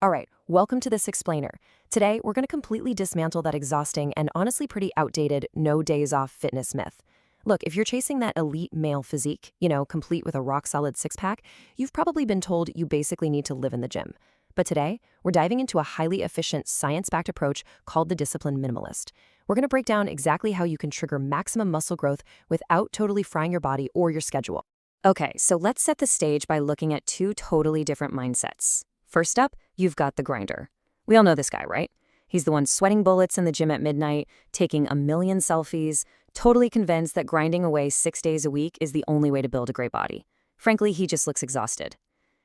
All right, welcome to this explainer. Today, we're going to completely dismantle that exhausting and honestly pretty outdated no days off fitness myth. Look, if you're chasing that elite male physique, complete with a rock-solid six-pack, you've probably been told you basically need to live in the gym. But today, we're diving into a highly efficient, science-backed approach called the Disciplined Minimalist. We're going to break down exactly how you can trigger maximum muscle growth without totally frying your body or your schedule. Okay, so let's set the stage by looking at two totally different mindsets. First up, you've got the grinder. We all know this guy, right? He's the one sweating bullets in the gym at midnight, taking a million selfies, totally convinced that grinding away 6 days a week is the only way to build a great body. Frankly, he just looks exhausted.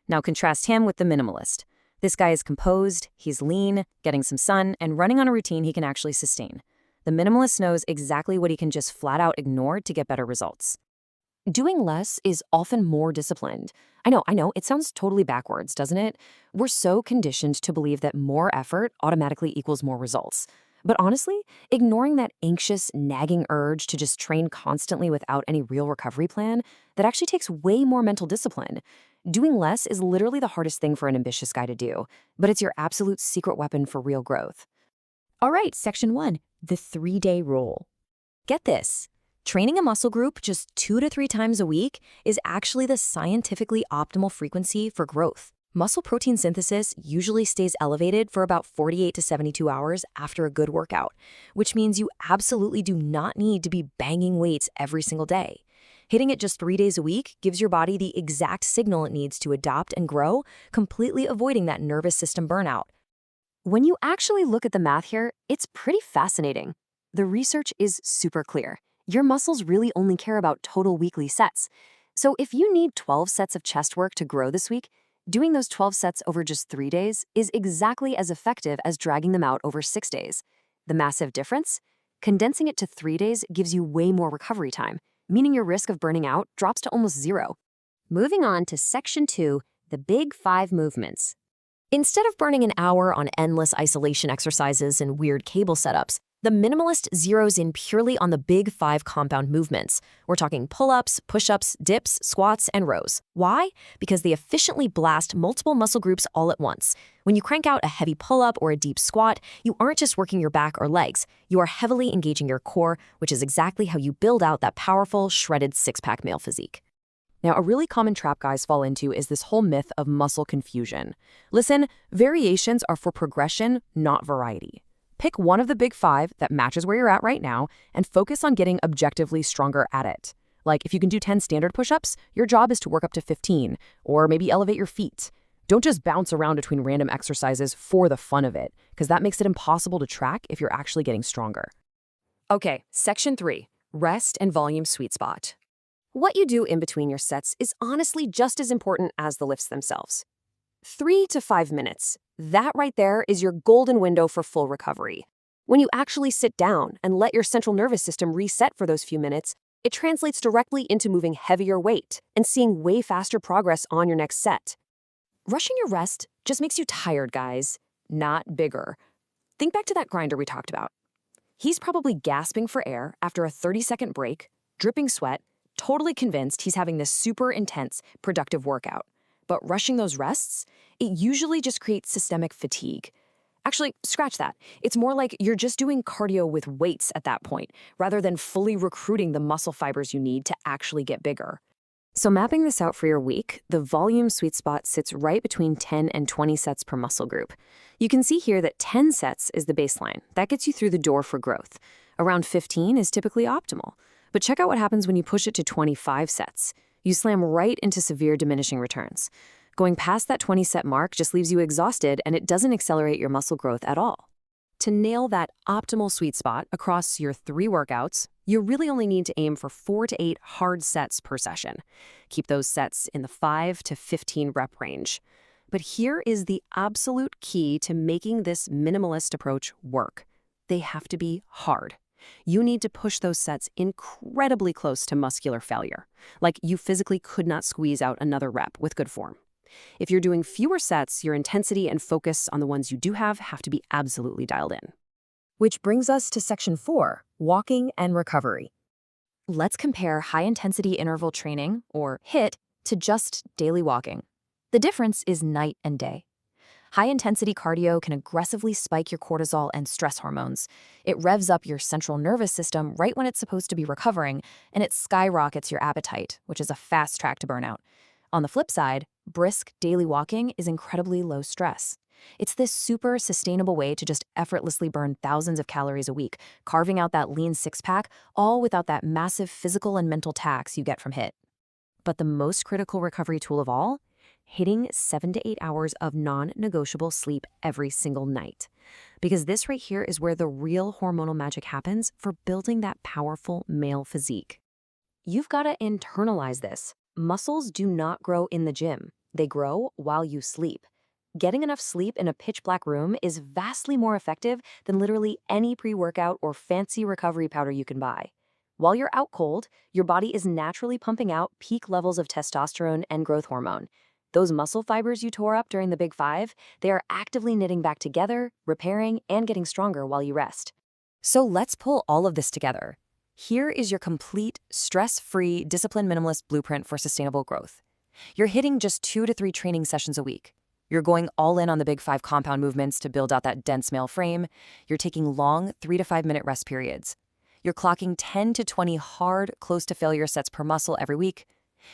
Now contrast him with the minimalist. This guy is composed, he's lean, getting some sun, and running on a routine he can actually sustain. The minimalist knows exactly what he can just flat out ignore to get better results. Doing less is often more disciplined. I know, it sounds totally backwards, doesn't it? We're so conditioned to believe that more effort automatically equals more results. But honestly, ignoring that anxious, nagging urge to just train constantly without any real recovery plan, that actually takes way more mental discipline. Doing less is literally the hardest thing for an ambitious guy to do, but it's your absolute secret weapon for real growth. All right, section 1, the 3-day rule. Get this. Training a muscle group just 2 to 3 times a week is actually the scientifically optimal frequency for growth. Muscle protein synthesis usually stays elevated for about 48 to 72 hours after a good workout, which means you absolutely do not need to be banging weights every single day. Hitting it just 3 days a week gives your body the exact signal it needs to adopt and grow, completely avoiding that nervous system burnout. When you actually look at the math here, it's pretty fascinating. The research is super clear. Your muscles really only care about total weekly sets. So if you need 12 sets of chest work to grow this week, doing those 12 sets over just 3 days is exactly as effective as dragging them out over 6 days. The massive difference? Condensing it to 3 days gives you way more recovery time, meaning your risk of burning out drops to almost zero. Moving on to section 2, the big 5 movements. Instead of burning an hour on endless isolation exercises and weird cable setups, the minimalist zeroes in purely on the big 5 compound movements. We're talking pull-ups, push-ups, dips, squats, and rows. Why? Because they efficiently blast multiple muscle groups all at once. When you crank out a heavy pull-up or a deep squat, you aren't just working your back or legs. You are heavily engaging your core, which is exactly how you build out that powerful, shredded six-pack male physique. Now, a really common trap guys fall into is this whole myth of muscle confusion. Listen, variations are for progression, not variety. Pick one of the big 5 that matches where you're at right now and focus on getting objectively stronger at it. Like if you can do 10 standard push-ups, your job is to work up to 15, or maybe elevate your feet. Don't just bounce around between random exercises for the fun of it, because that makes it impossible to track if you're actually getting stronger. Okay, section 3, rest and volume sweet spot. What you do in between your sets is honestly just as important as the lifts themselves. 3 to 5 minutes. That right there is your golden window for full recovery. When you actually sit down and let your central nervous system reset for those few minutes, it translates directly into moving heavier weight and seeing way faster progress on your next set. Rushing your rest just makes you tired, guys, not bigger. Think back to that grinder we talked about. He's probably gasping for air after a 30-second break, dripping sweat, totally convinced he's having this super intense, productive workout. But rushing those rests, it usually just creates systemic fatigue. Actually, scratch that. It's more like you're just doing cardio with weights at that point, rather than fully recruiting the muscle fibers you need to actually get bigger. So mapping this out for your week, the volume sweet spot sits right between 10 and 20 sets per muscle group. You can see here that 10 sets is the baseline. That gets you through the door for growth. Around 15 is typically optimal. But check out what happens when you push it to 25 sets. You slam right into severe diminishing returns. Going past that 20-set mark just leaves you exhausted, and it doesn't accelerate your muscle growth at all. To nail that optimal sweet spot across your 3 workouts, you really only need to aim for 4 to 8 hard sets per session. Keep those sets in the 5 to 15 rep range. But here is the absolute key to making this minimalist approach work. They have to be hard. You need to push those sets incredibly close to muscular failure. Like you physically could not squeeze out another rep with good form. If you're doing fewer sets, your intensity and focus on the ones you do have to be absolutely dialed in. Which brings us to section 4, walking and recovery. Let's compare high-intensity interval training, or HIIT, to just daily walking. The difference is night and day. High-intensity cardio can aggressively spike your cortisol and stress hormones. It revs up your central nervous system right when it's supposed to be recovering, and it skyrockets your appetite, which is a fast track to burnout. On the flip side, brisk daily walking is incredibly low stress. It's this super sustainable way to just effortlessly burn thousands of calories a week, carving out that lean six-pack, all without that massive physical and mental tax you get from HIIT. But the most critical recovery tool of all? Hitting 7 to 8 hours of non-negotiable sleep every single night. Because this right here is where the real hormonal magic happens for building that powerful male physique. You've got to internalize this. Muscles do not grow in the gym. They grow while you sleep. Getting enough sleep in a pitch-black room is vastly more effective than literally any pre-workout or fancy recovery powder you can buy. While you're out cold, your body is naturally pumping out peak levels of testosterone and growth hormone. Those muscle fibers you tore up during the Big Five, they are actively knitting back together, repairing, and getting stronger while you rest. So let's pull all of this together. Here is your complete, stress-free, disciplined minimalist blueprint for sustainable growth. You're hitting just 2 to 3 training sessions a week. You're going all in on the Big Five compound movements to build out that dense male frame. You're taking long 3 to 5 minute rest periods. You're clocking 10 to 20 hard, close-to-failure sets per muscle every week.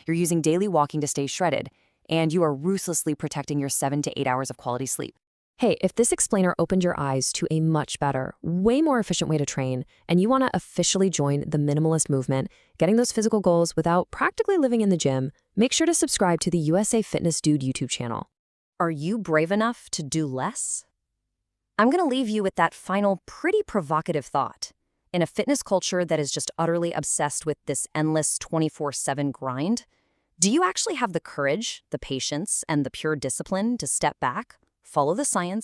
You're using daily walking to stay shredded. And you are ruthlessly protecting your 7 to 8 hours of quality sleep. Hey, if this explainer opened your eyes to a much better, way more efficient way to train, and you want to officially join the minimalist movement, getting those physical goals without practically living in the gym, make sure to subscribe to the USA Fitness Dude YouTube channel. Are you brave enough to do less? I'm going to leave you with that final, pretty provocative thought. In a fitness culture that is just utterly obsessed with this endless 24/7 grind, do you actually have the courage, the patience, and the pure discipline to step back, follow the science,